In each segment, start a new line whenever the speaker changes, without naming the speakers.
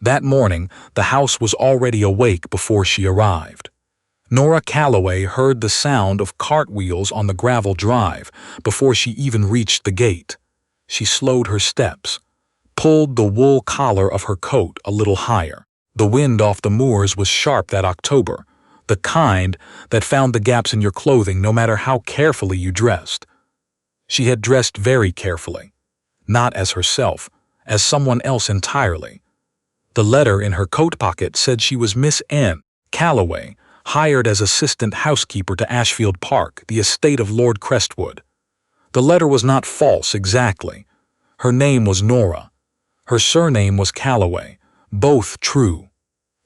That morning, the house was already awake before she arrived. Nora Calloway heard the sound of cartwheels on the gravel drive before she even reached the gate. She slowed her steps, pulled the wool collar of her coat a little higher. The wind off the moors was sharp that October, the kind that found the gaps in your clothing no matter how carefully you dressed. She had dressed very carefully, not as herself, as someone else entirely. The letter in her coat pocket said she was Miss N. Calloway, hired as assistant housekeeper to Ashfield Park, the estate of Lord Crestwood. The letter was not false exactly. Her name was Nora. Her surname was Calloway, both true.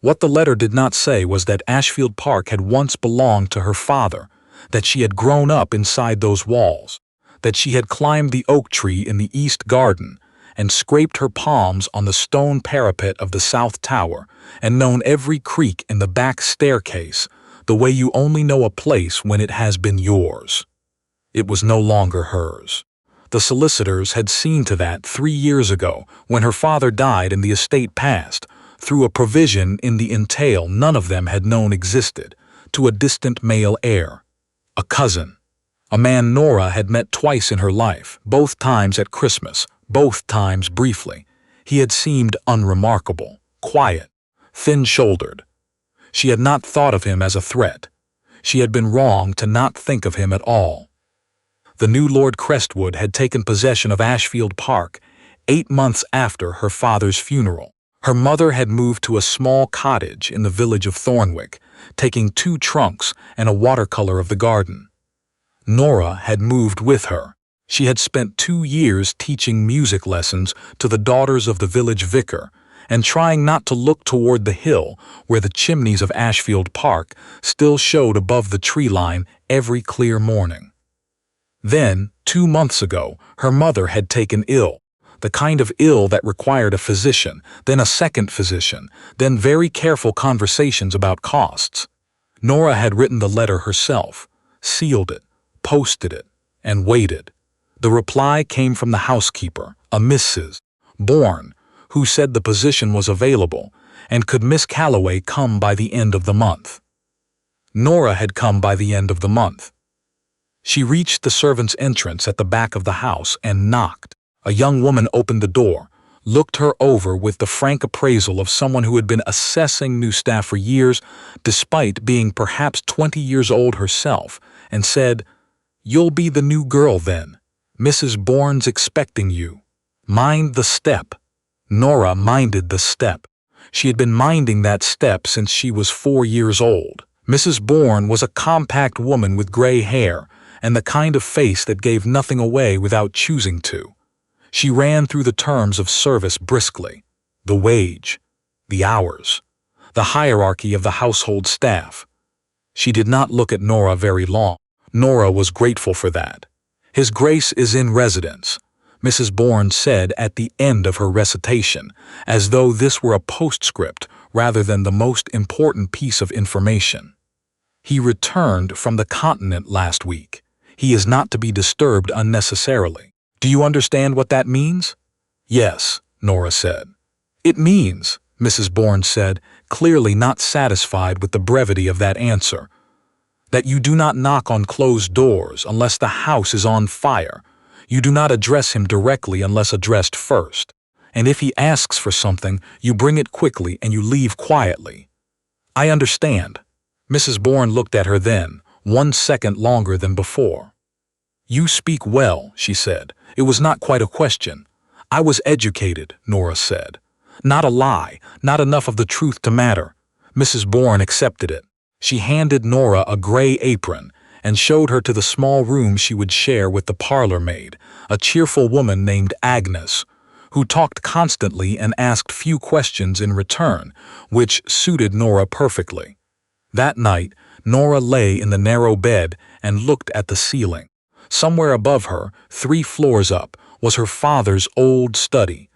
What the letter did not say was that Ashfield Park had once belonged to her father, that she had grown up inside those walls, that she had climbed the oak tree in the east garden and scraped her palms on the stone parapet of the south tower and known every creak in the back staircase, the way you only know a place when it has been yours. It was no longer hers. The solicitors had seen to that 3 years ago when her father died and the estate passed, through a provision in the entail none of them had known existed, to a distant male heir, a cousin, a man Nora had met twice in her life, both times at Christmas, both times briefly. He had seemed unremarkable, quiet, thin-shouldered. She had not thought of him as a threat. She had been wrong to not think of him at all. The new Lord Crestwood had taken possession of Ashfield Park 8 months after her father's funeral. Her mother had moved to a small cottage in the village of Thornwick, taking 2 trunks and a watercolor of the garden. Nora had moved with her. She had spent 2 years teaching music lessons to the daughters of the village vicar and trying not to look toward the hill where the chimneys of Ashfield Park still showed above the tree line every clear morning. Then, 2 months ago, her mother had taken ill, the kind of ill that required a physician, then a second physician, then very careful conversations about costs. Nora had written the letter herself, sealed it, posted it, and waited. The reply came from the housekeeper, a Mrs. Bourne, who said the position was available and could Miss Calloway come by the end of the month. Nora had come by the end of the month. She reached the servants' entrance at the back of the house and knocked. A young woman opened the door, looked her over with the frank appraisal of someone who had been assessing new staff for years, despite being perhaps 20 years old herself, and said, "You'll be the new girl then. Mrs. Bourne's expecting you. Mind the step." Nora minded the step. She had been minding that step since she was 4 years old. Mrs. Bourne was a compact woman with gray hair and the kind of face that gave nothing away without choosing to. She ran through the terms of service briskly, the wage, the hours, the hierarchy of the household staff. She did not look at Nora very long. Nora was grateful for that. "His Grace is in residence," Mrs. Bourne said at the end of her recitation, as though this were a postscript rather than the most important piece of information. "He returned from the continent last week. He is not to be disturbed unnecessarily. Do you understand what that means?" "Yes," Nora said. "It means," Mrs. Bourne said, clearly not satisfied with the brevity of that answer, "that you do not knock on closed doors unless the house is on fire. You do not address him directly unless addressed first. And if he asks for something, you bring it quickly and you leave quietly." "I understand." Mrs. Bourne looked at her then, 1 second longer than before. "You speak well," she said. "It was not quite a question." "I was educated," Nora said. "Not a lie, not enough of the truth to matter." Mrs. Bourne accepted it. She handed Nora a gray apron and showed her to the small room she would share with the parlor maid, a cheerful woman named Agnes, who talked constantly and asked few questions in return, which suited Nora perfectly. That night, Nora lay in the narrow bed and looked at the ceiling. Somewhere above her, 3 floors up, was her father's old study,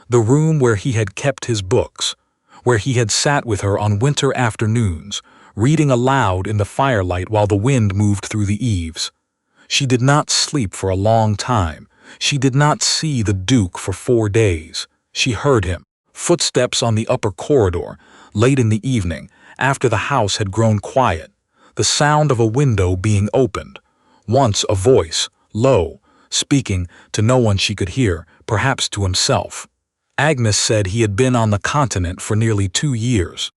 the room where he had kept his books, where he had sat with her on winter afternoons, reading aloud in the firelight while the wind moved through the eaves. She did not sleep for a long time. She did not see the Duke for 4 days. She heard him, Footsteps on the upper corridor, late in the evening, after the house had grown quiet. The sound of a window being opened. Once a voice, low, speaking to no one she could hear, perhaps to himself. Agnes said he had been on the continent for nearly 2 years.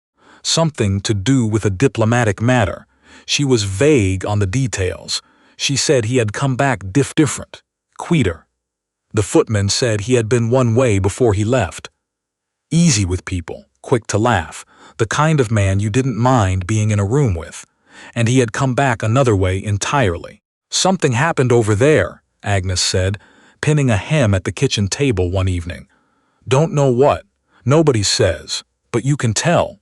Something to do with a diplomatic matter. She was vague on the details. She said he had come back different, quieter. The footman said he had been one way before he left. Easy with people, quick to laugh, the kind of man you didn't mind being in a room with. And he had come back another way entirely. Something happened over there, Agnes said, pinning a hem at the kitchen table one evening. Don't know what. Nobody says. But you can tell.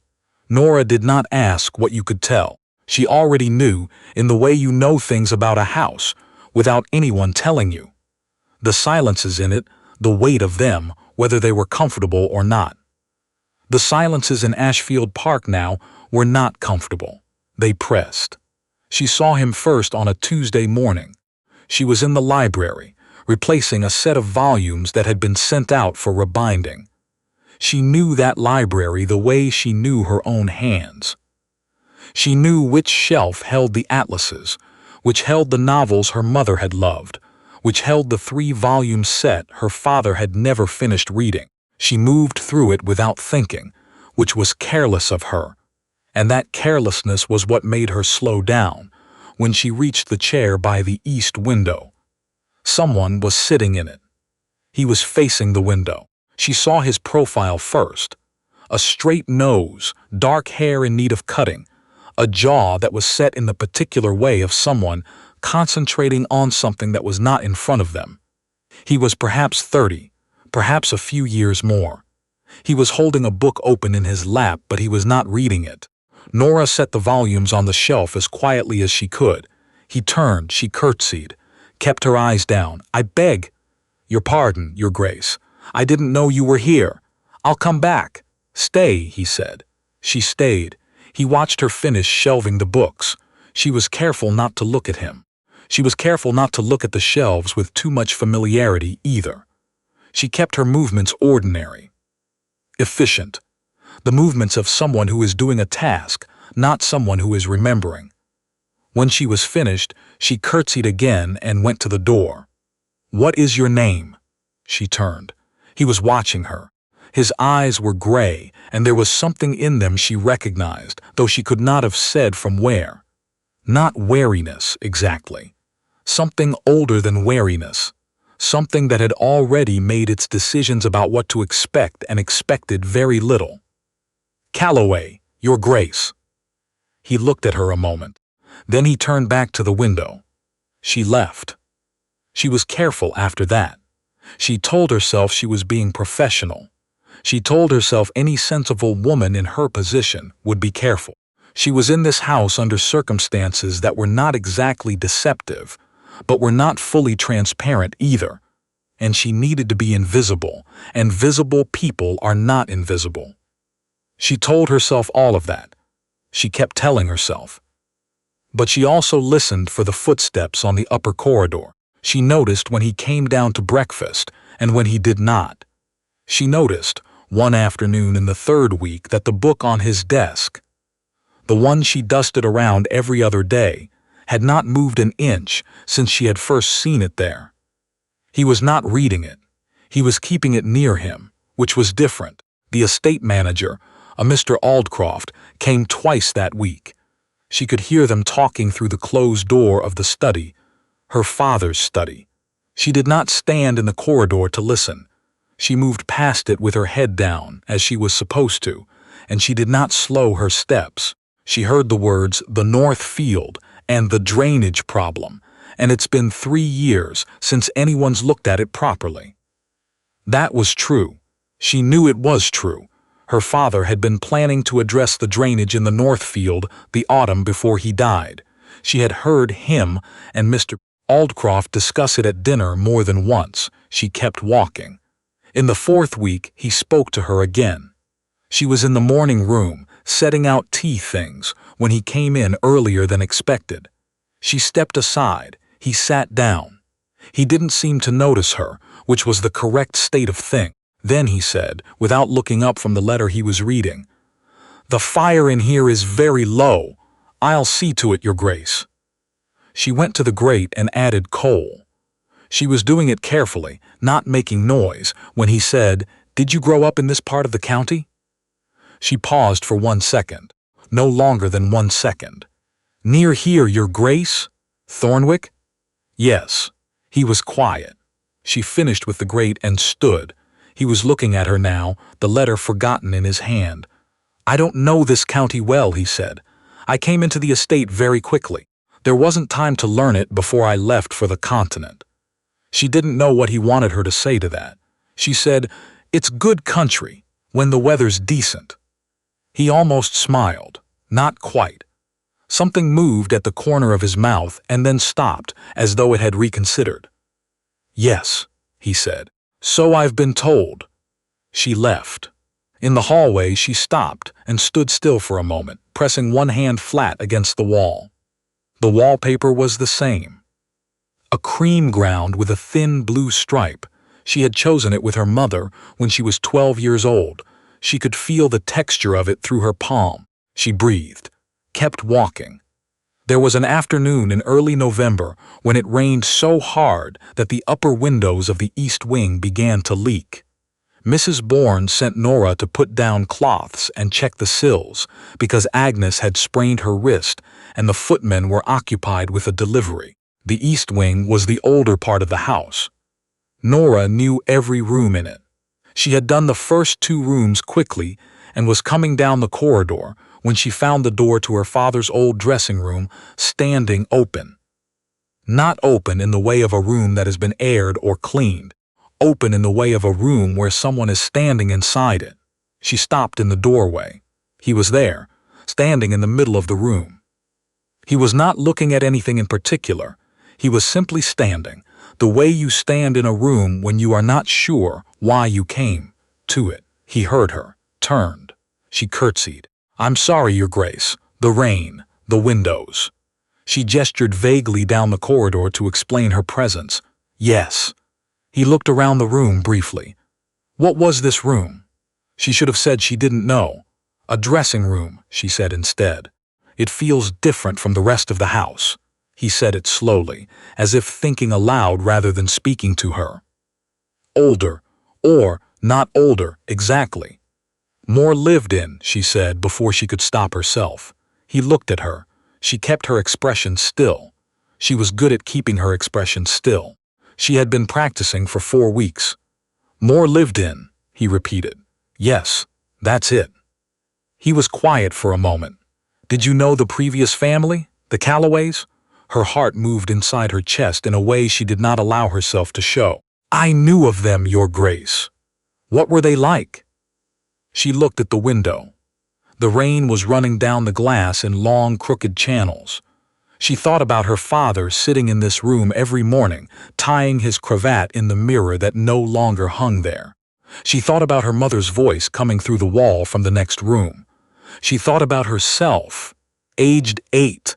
Nora did not ask what you could tell. She already knew, in the way you know things about a house, without anyone telling you. The silences in it, the weight of them, whether they were comfortable or not. The silences in Ashfield Park now were not comfortable. They pressed. She saw him first on a Tuesday morning. She was in the library, replacing a set of volumes that had been sent out for rebinding. She knew that library the way she knew her own hands. She knew which shelf held the atlases, which held the novels her mother had loved, which held the 3-volume set her father had never finished reading. She moved through it without thinking, which was careless of her. And that carelessness was what made her slow down when she reached the chair by the east window. Someone was sitting in it. He was facing the window. She saw his profile first. A straight nose, dark hair in need of cutting, a jaw that was set in the particular way of someone concentrating on something that was not in front of them. He was perhaps 30, perhaps a few years more. He was holding a book open in his lap, but he was not reading it. Nora set the volumes on the shelf as quietly as she could. He turned, she curtsied, kept her eyes down. I beg your pardon, Your Grace. I didn't know you were here. I'll come back. Stay, he said. She stayed. He watched her finish shelving the books. She was careful not to look at him. She was careful not to look at the shelves with too much familiarity either. She kept her movements ordinary, efficient, the movements of someone who is doing a task, not someone who is remembering. When she was finished, she curtsied again and went to the door. What is your name? She turned. He was watching her. His eyes were gray, and there was something in them she recognized, though she could not have said from where. Not wariness, exactly. Something older than wariness. Something that had already made its decisions about what to expect and expected very little. Calloway, Your Grace. He looked at her a moment. Then he turned back to the window. She left. She was careful after that. She told herself she was being professional. She told herself any sensible woman in her position would be careful. She was in this house under circumstances that were not exactly deceptive, but were not fully transparent either. And she needed to be invisible, and visible people are not invisible. She told herself all of that. She kept telling herself. But she also listened for the footsteps on the upper corridor. She noticed when he came down to breakfast and when he did not. She noticed, one afternoon in the 3rd week, that the book on his desk, the one she dusted around every other day, had not moved an inch since she had first seen it there. He was not reading it. He was keeping it near him, which was different. The estate manager, a Mr. Aldcroft, came twice that week. She could hear them talking through the closed door of the study, her father's study. She did not stand in the corridor to listen. She moved past it with her head down, as she was supposed to, and she did not slow her steps. She heard the words, the North Field, and the drainage problem, and it's been 3 years since anyone's looked at it properly. That was true. She knew it was true. Her father had been planning to address the drainage in the North Field the autumn before he died. She had heard him and Mr. Aldcroft discuss it at dinner more than once. She kept walking. In the 4th week, he spoke to her again. She was in the morning room, setting out tea things, when he came in earlier than expected. She stepped aside. He sat down. He didn't seem to notice her, which was the correct state of things. Then he said, without looking up from the letter he was reading, "The fire in here is very low. I'll see to it, Your Grace." She went to the grate and added coal. She was doing it carefully, not making noise, when he said, "Did you grow up in this part of the county?" She paused for 1 second, no longer than 1 second. "Near here, Your Grace? Thornwick?" "Yes." He was quiet. She finished with the grate and stood. He was looking at her now, the letter forgotten in his hand. "I don't know this county well," he said. "I came into the estate very quickly. There wasn't time to learn it before I left for the continent." She didn't know what he wanted her to say to that. She said, "It's good country, when the weather's decent." He almost smiled. Not quite. Something moved at the corner of his mouth and then stopped, as though it had reconsidered. "Yes," he said. "So I've been told." She left. In the hallway she stopped and stood still for a moment, pressing one hand flat against the wall. The wallpaper was the same. A cream ground with a thin blue stripe. She had chosen it with her mother when she was 12 years old. She could feel the texture of it through her palm. She breathed, kept walking. There was an afternoon in early November when it rained so hard that the upper windows of the east wing began to leak. Mrs. Bourne sent Nora to put down cloths and check the sills because Agnes had sprained her wrist and the footmen were occupied with a delivery. The east wing was the older part of the house. Nora knew every room in it. She had done the first 2 rooms quickly and was coming down the corridor when she found the door to her father's old dressing room standing open. Not open in the way of a room that has been aired or cleaned, open in the way of a room where someone is standing inside it. She stopped in the doorway. He was there, standing in the middle of the room. He was not looking at anything in particular. He was simply standing, the way you stand in a room when you are not sure why you came to it. He heard her, turned. She curtsied. "I'm sorry, Your Grace. The rain, the windows." She gestured vaguely down the corridor to explain her presence. "Yes." He looked around the room briefly. What was this room? She should have said she didn't know. "A dressing room," she said instead. "It feels different from the rest of the house." He said it slowly, as if thinking aloud rather than speaking to her. "Older, or not older, exactly." "More lived in," she said before she could stop herself. He looked at her. She kept her expression still. She was good at keeping her expression still. She had been practicing for 4 weeks. "More lived in," he repeated. "Yes, that's it." He was quiet for a moment. "Did you know the previous family, the Calloways?" Her heart moved inside her chest in a way she did not allow herself to show. "I knew of them, Your Grace." "What were they like?" She looked at the window. The rain was running down the glass in long, crooked channels. She thought about her father sitting in this room every morning, tying his cravat in the mirror that no longer hung there. She thought about her mother's voice coming through the wall from the next room. She thought about herself, aged 8,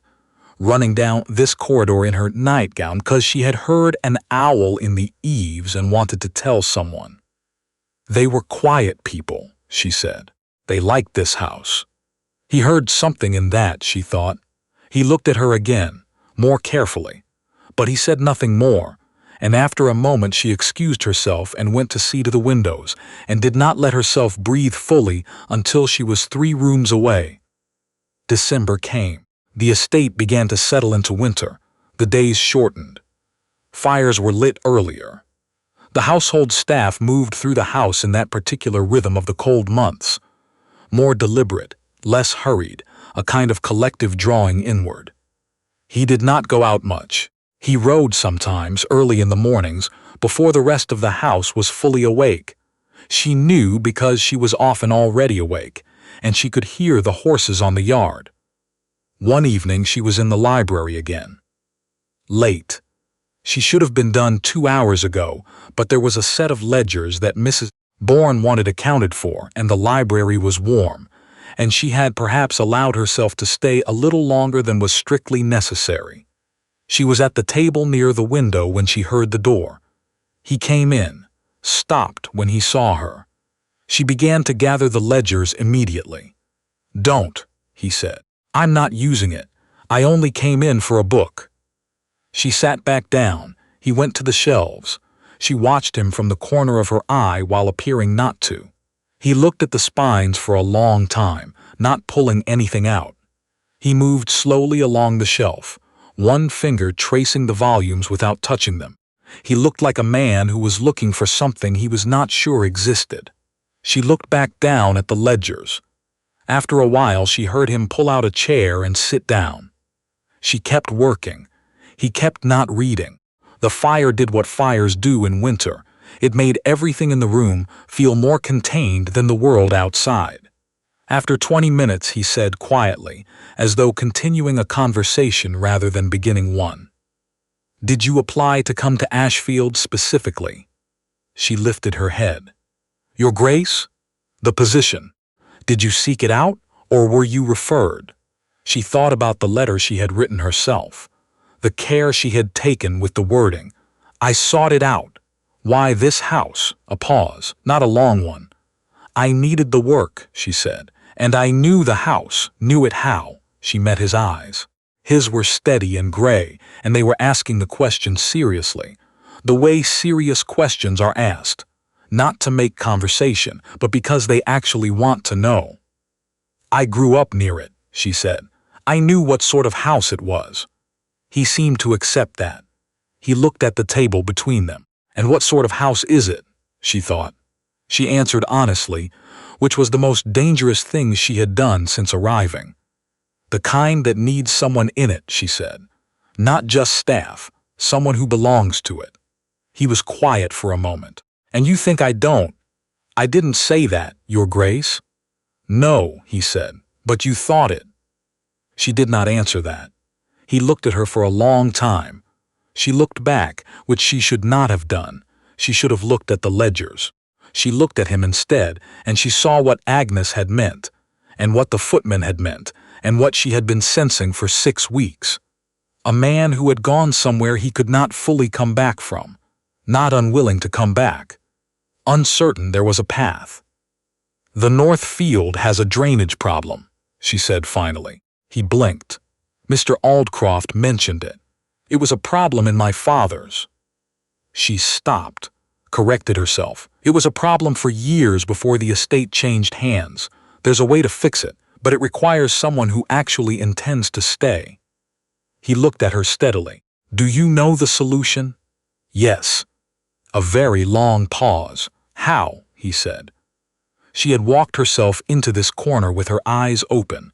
running down this corridor in her nightgown because she had heard an owl in the eaves and wanted to tell someone. "They were quiet people," she said. "They liked this house." He heard something in that, she thought. He looked at her again, more carefully. But he said nothing more, and after a moment she excused herself and went to see to the windows, and did not let herself breathe fully until she was 3 rooms away. December came. The estate began to settle into winter. The days shortened. Fires were lit earlier. The household staff moved through the house in that particular rhythm of the cold months. More deliberate, less hurried, a kind of collective drawing inward. He did not go out much. He rode sometimes early in the mornings before the rest of the house was fully awake. She knew because she was often already awake, and she could hear the horses on the yard. One evening she was in the library again. Late. She should have been done 2 hours ago, but there was a set of ledgers that Mrs. Bourne wanted accounted for, and the library was warm, and she had perhaps allowed herself to stay a little longer than was strictly necessary. She was at the table near the window when she heard the door. He came in, stopped when he saw her. She began to gather the ledgers immediately. "Don't," he said. "I'm not using it. I only came in for a book." She sat back down. He went to the shelves. She watched him from the corner of her eye while appearing not to. He looked at the spines for a long time, not pulling anything out. He moved slowly along the shelf, one finger tracing the volumes without touching them. He looked like a man who was looking for something he was not sure existed. She looked back down at the ledgers. After a while, she heard him pull out a chair and sit down. She kept working. He kept not reading. The fire did what fires do in winter. It made everything in the room feel more contained than the world outside. After 20 minutes, he said quietly, as though continuing a conversation rather than beginning one, "Did you apply to come to Ashfield specifically?" She lifted her head. "Your Grace? The position. Did you seek it out, or were you referred?" She thought about the letter she had written herself, the care she had taken with the wording. "I sought it out. Why this house?" A pause, not a long one. "I needed the work," she said, "and I knew the house, knew it how." She met his eyes. His were steady and gray, and they were asking the question seriously, the way serious questions are asked, not to make conversation, but because they actually want to know. "I grew up near it," she said. "I knew what sort of house it was." He seemed to accept that. He looked at the table between them. "And what sort of house is it?" she thought. She answered honestly, which was the most dangerous thing she had done since arriving. "The kind that needs someone in it," she said. "Not just staff, someone who belongs to it." He was quiet for a moment. "And you think I don't?" "I didn't say that, Your Grace." "No," he said, "but you thought it." She did not answer that. He looked at her for a long time. She looked back, which she should not have done. She should have looked at the ledgers. She looked at him instead, and she saw what Agnes had meant, and what the footman had meant, and what she had been sensing for 6 weeks. A man who had gone somewhere he could not fully come back from, not unwilling to come back. Uncertain there was a path. "The north field has a drainage problem," she said finally. He blinked. "Mr. Aldcroft mentioned it. It was a problem in my father's." She stopped, corrected herself. "It was a problem for years before the estate changed hands. There's a way to fix it, but it requires someone who actually intends to stay." He looked at her steadily. "Do you know the solution?" "Yes." A very long pause. "How?" he said. She had walked herself into this corner with her eyes open.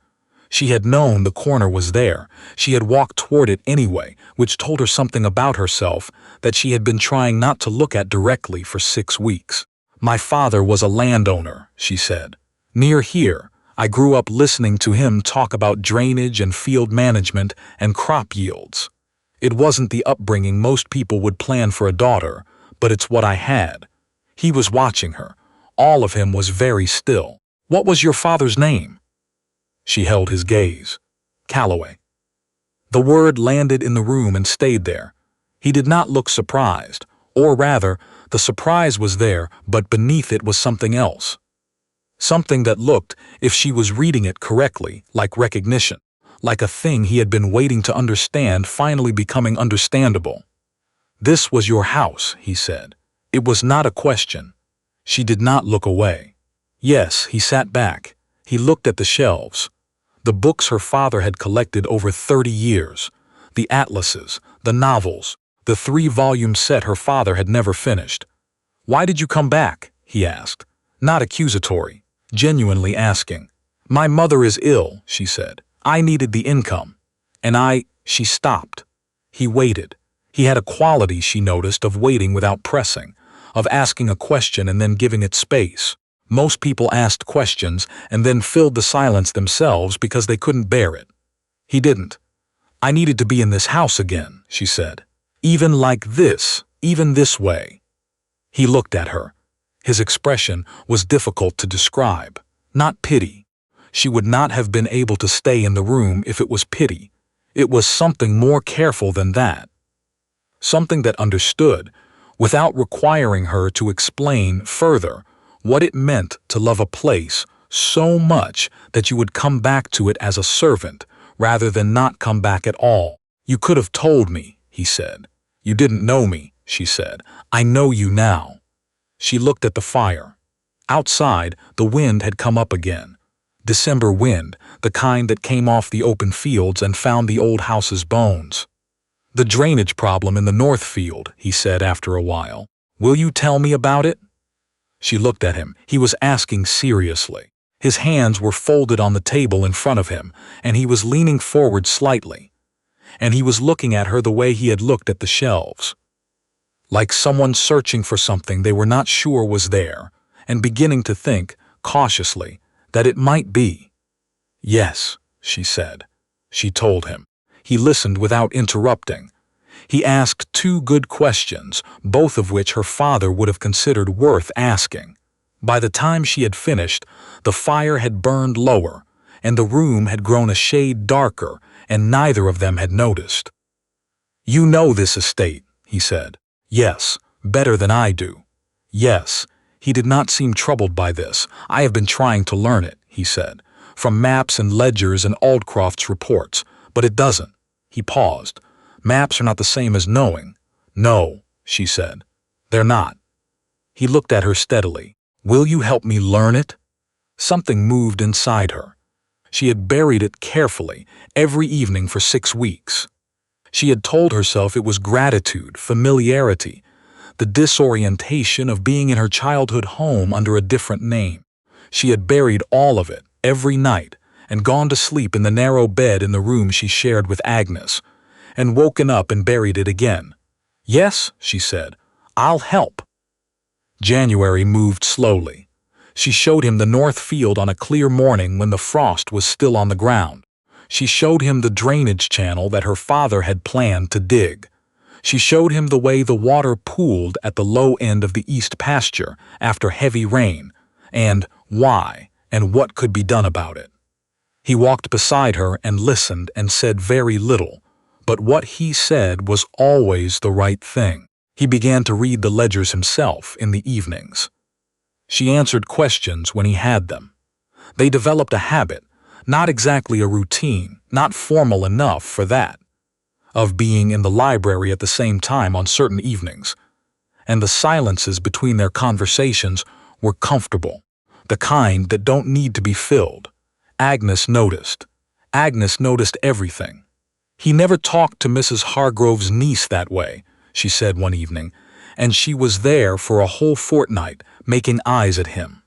She had known the corner was there. She had walked toward it anyway, which told her something about herself that she had been trying not to look at directly for 6 weeks. "My father was a landowner," she said. "Near here. I grew up listening to him talk about drainage and field management and crop yields. It wasn't the upbringing most people would plan for a daughter, but it's what I had." He was watching her. All of him was very still. "What was your father's name?" She held his gaze. "Calloway." The word landed in the room and stayed there. He did not look surprised, or rather, the surprise was there, but beneath it was something else. Something that looked, if she was reading it correctly, like recognition, like a thing he had been waiting to understand finally becoming understandable. "This was your house," he said. It was not a question. She did not look away. "Yes," he sat back. He looked at the shelves. The books her father had collected over 30 years, the atlases, the novels, the 3-volume set her father had never finished. "Why did you come back?" he asked, not accusatory, genuinely asking. "My mother is ill," she said. "I needed the income. And She stopped. He waited. He had a quality, she noticed, of waiting without pressing, of asking a question and then giving it space. Most people asked questions and then filled the silence themselves because they couldn't bear it. He didn't. "I needed to be in this house again," she said. "Even like this, even this way." He looked at her. His expression was difficult to describe. Not pity. She would not have been able to stay in the room if it was pity. It was something more careful than that. Something that understood, without requiring her to explain further what it meant to love a place so much that you would come back to it as a servant rather than not come back at all. "You could have told me," he said. "You didn't know me," she said. "I know you now." She looked at the fire. Outside, the wind had come up again. December wind, the kind that came off the open fields and found the old house's bones. "The drainage problem in the north field," he said after a while. "Will you tell me about it?" She looked at him. He was asking seriously. His hands were folded on the table in front of him, and he was leaning forward slightly. And he was looking at her the way he had looked at the shelves. Like someone searching for something they were not sure was there, and beginning to think, cautiously, that it might be. "Yes," she said. She told him. He listened without interrupting. He asked 2 good questions, both of which her father would have considered worth asking. By the time she had finished, the fire had burned lower, and the room had grown a shade darker, and neither of them had noticed. "You know this estate," he said. "Yes, better than I do." "Yes." He did not seem troubled by this. "I have been trying to learn it," he said, "from maps and ledgers and Aldcroft's reports, but it doesn't." He paused. "Maps are not the same as knowing." "No," she said. "They're not." He looked at her steadily. "Will you help me learn it?" Something moved inside her. She had buried it carefully, every evening for 6 weeks. She had told herself it was gratitude, familiarity, the disorientation of being in her childhood home under a different name. She had buried all of it, every night, and gone to sleep in the narrow bed in the room she shared with Agnes, and woken up and buried it again. "Yes," she said, "I'll help." January moved slowly. She showed him the north field on a clear morning when the frost was still on the ground. She showed him the drainage channel that her father had planned to dig. She showed him the way the water pooled at the low end of the east pasture after heavy rain, and why and what could be done about it. He walked beside her and listened and said very little, but what he said was always the right thing. He began to read the ledgers himself in the evenings. She answered questions when he had them. They developed a habit, not exactly a routine, not formal enough for that, of being in the library at the same time on certain evenings. And the silences between their conversations were comfortable, the kind that don't need to be filled. Agnes noticed. Agnes noticed everything. "He never talked to Mrs. Hargrove's niece that way," she said one evening, and she was there for a whole fortnight, making eyes at him.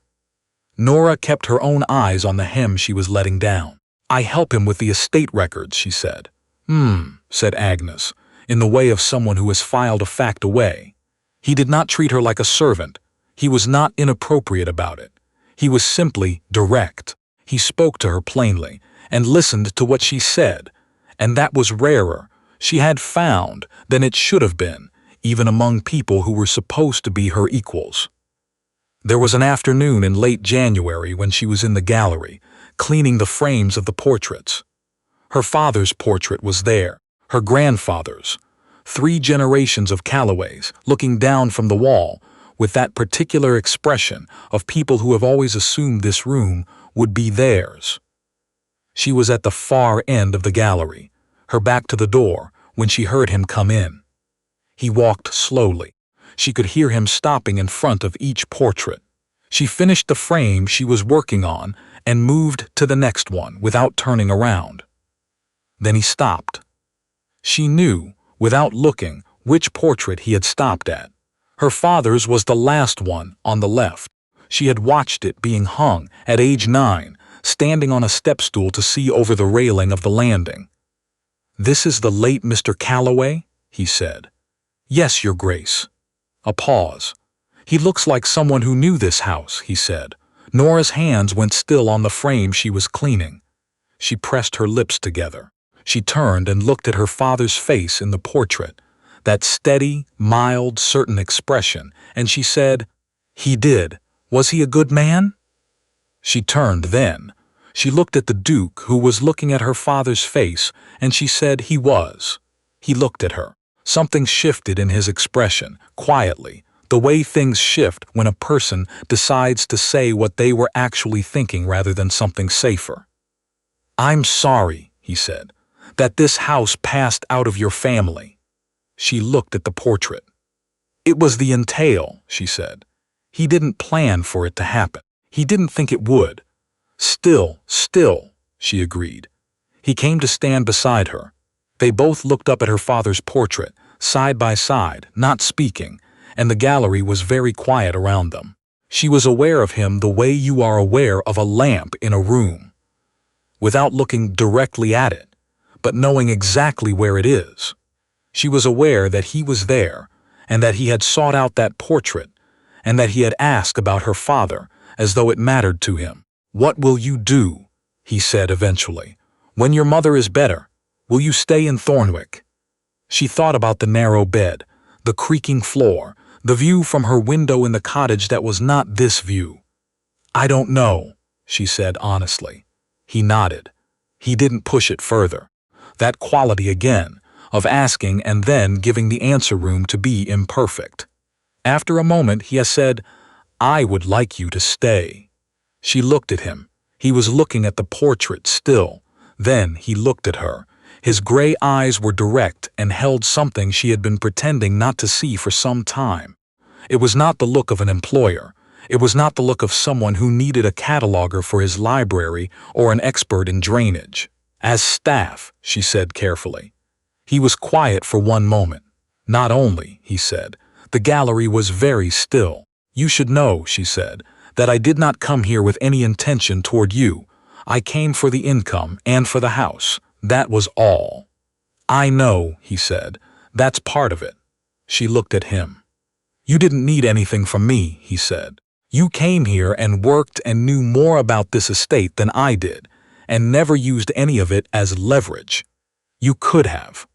Nora kept her own eyes on the hem she was letting down. "I help him with the estate records," she said. Said Agnes, in the way of someone who has filed a fact away. He did not treat her like a servant. He was not inappropriate about it. He was simply direct. He spoke to her plainly, and listened to what she said, and that was rarer, she had found, than it should have been, even among people who were supposed to be her equals. There was an afternoon in late January when she was in the gallery, cleaning the frames of the portraits. Her father's portrait was there, her grandfather's, 3 generations of Calloways, looking down from the wall, with that particular expression of people who have always assumed this room would be theirs. She was at the far end of the gallery, her back to the door, when she heard him come in. He walked slowly. She could hear him stopping in front of each portrait. She finished the frame she was working on and moved to the next one without turning around. Then he stopped. She knew, without looking, which portrait he had stopped at. Her father's was the last one on the left. She had watched it being hung at age 9, standing on a step stool to see over the railing of the landing. "This is the late Mr. Calloway?" he said. "Yes, Your Grace." A pause. "He looks like someone who knew this house," he said. Nora's hands went still on the frame she was cleaning. She pressed her lips together. She turned and looked at her father's face in the portrait, that steady, mild, certain expression, and she said, "He did. Was he a good man?" She turned then. She looked at the Duke, who was looking at her father's face, and she said he was. He looked at her. Something shifted in his expression, quietly, the way things shift when a person decides to say what they were actually thinking rather than something safer. "I'm sorry," he said, "that this house passed out of your family." She looked at the portrait. "It was the entail," she said. "He didn't plan for it to happen. He didn't think it would." Still, she agreed. He came to stand beside her. They both looked up at her father's portrait, side by side, not speaking, and the gallery was very quiet around them. She was aware of him the way you are aware of a lamp in a room, without looking directly at it, but knowing exactly where it is. She was aware that he was there, and that he had sought out that portrait, and that he had asked about her father, as though it mattered to him. "What will you do?" he said eventually. "When your mother is better, will you stay in Thornwick?" She thought about the narrow bed, the creaking floor, the view from her window in the cottage that was not this view. "I don't know," she said honestly. He nodded. He didn't push it further. That quality again, of asking and then giving the answer room to be imperfect. After a moment he has said, "I would like you to stay." She looked at him. He was looking at the portrait still. Then he looked at her. His gray eyes were direct and held something she had been pretending not to see for some time. It was not the look of an employer. It was not the look of someone who needed a cataloger for his library or an expert in drainage. "As staff," she said carefully. He was quiet for one moment. "Not only," he said. The gallery was very still. "You should know," she said, "that I did not come here with any intention toward you. I came for the income and for the house. That was all." "I know," he said. "That's part of it." She looked at him. "You didn't need anything from me," he said. "You came here and worked and knew more about this estate than I did, and never used any of it as leverage. You could have."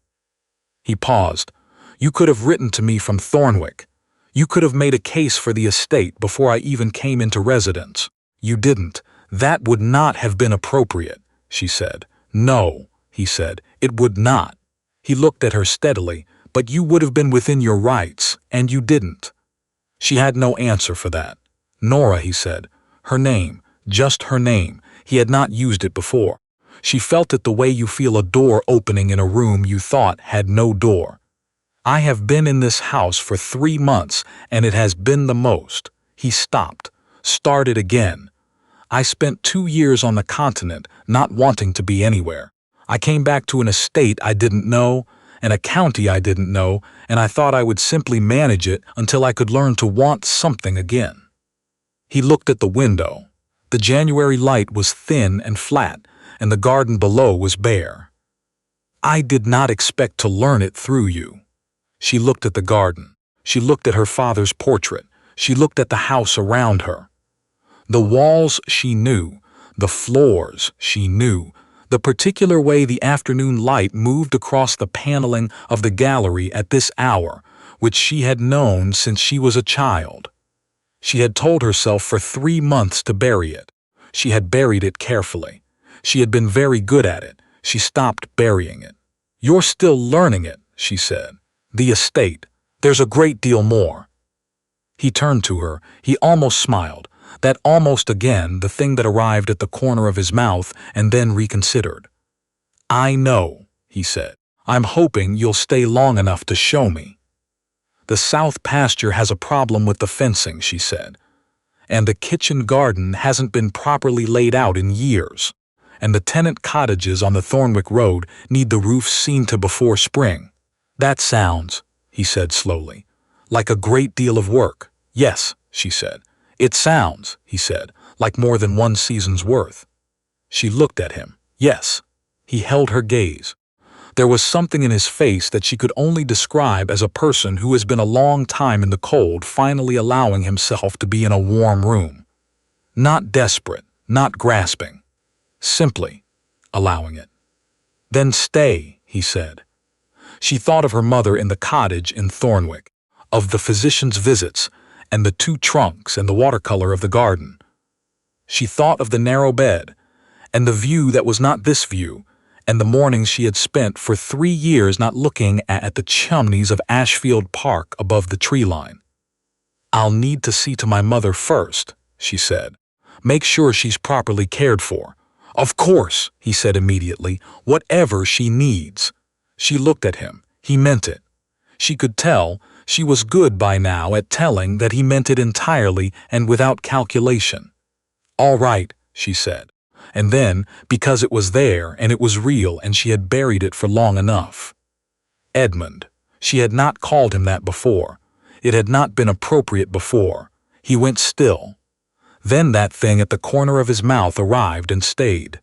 He paused. "You could have written to me from Thornwick. You could have made a case for the estate before I even came into residence. You didn't. That would not have been appropriate," she said. "No," he said, "it would not." He looked at her steadily. "But you would have been within your rights, and you didn't." She had no answer for that. "Nora," he said. Her name, just her name. He had not used it before. She felt it the way you feel a door opening in a room you thought had no door. "I have been in this house for 3 months, and it has been the most." He stopped, started again. "I spent 2 years on the continent, not wanting to be anywhere. I came back to an estate I didn't know, and a county I didn't know, and I thought I would simply manage it until I could learn to want something again." He looked at the window. The January light was thin and flat, and the garden below was bare. "I did not expect to learn it through you." She looked at the garden. She looked at her father's portrait. She looked at the house around her. The walls she knew, the floors she knew, the particular way the afternoon light moved across the paneling of the gallery at this hour, which she had known since she was a child. She had told herself for 3 months to bury it. She had buried it carefully. She had been very good at it. She stopped burying it. "You're still learning it," she said. "The estate. There's a great deal more." He turned to her. He almost smiled. That almost again, the thing that arrived at the corner of his mouth and then reconsidered. "I know," he said. "I'm hoping you'll stay long enough to show me." "The south pasture has a problem with the fencing," she said. "And the kitchen garden hasn't been properly laid out in years. And the tenant cottages on the Thornwick Road need the roofs seen to before spring. That sounds," he said slowly, "like a great deal of work." "Yes," she said. "It sounds," he said, "like more than 1 season's worth." She looked at him. Yes. He held her gaze. There was something in his face that she could only describe as a person who has been a long time in the cold finally allowing himself to be in a warm room. Not desperate, not grasping. Simply allowing it. "Then stay," he said. She thought of her mother in the cottage in Thornwick, of the physician's visits, and the 2 trunks and the watercolor of the garden. She thought of the narrow bed, and the view that was not this view, and the mornings she had spent for 3 years not looking at the chimneys of Ashfield Park above the tree line. "I'll need to see to my mother first," she said. "Make sure she's properly cared for." "Of course," he said immediately, "whatever she needs." She looked at him. He meant it. She could tell she was good by now at telling that he meant it entirely and without calculation. "All right," she said. And then, because it was there and it was real and she had buried it for long enough. Edmund. She had not called him that before. It had not been appropriate before. He went still. Then that thing at the corner of his mouth arrived and stayed.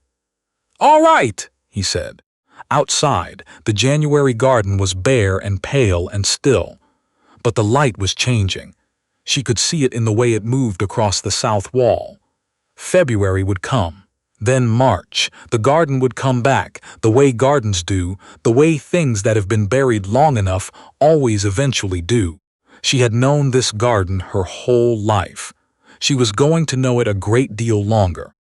"All right," he said. Outside, the January garden was bare and pale and still. But the light was changing. She could see it in the way it moved across the south wall. February would come. Then March. The garden would come back, the way gardens do, the way things that have been buried long enough always eventually do. She had known this garden her whole life. She was going to know it a great deal longer.